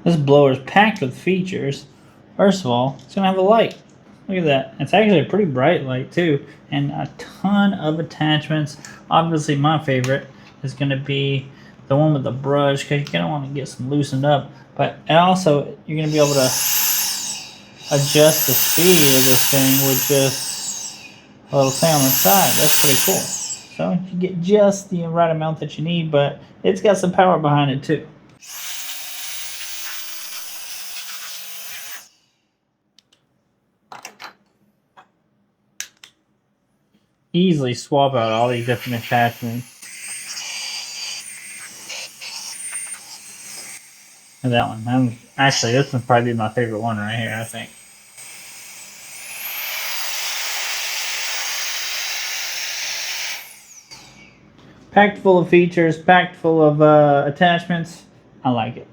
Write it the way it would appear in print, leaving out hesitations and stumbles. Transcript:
This blower is packed with features. First of all, it's going to have a light. Look at that. It's actually a pretty bright light too. And a ton of attachments. Obviously my favorite is going to be the one with the brush, because you're going to want to get some loosened up. But also, you're going to be able to adjust the speed of this thing with just a little thing on the side. That's pretty cool. So you get just the right amount that you need, but it's got some power behind it too. Easily swap out all these different attachments. And that one. Actually, this one's probably my favorite one right here, I think. Packed full of features, packed full of attachments. I like it.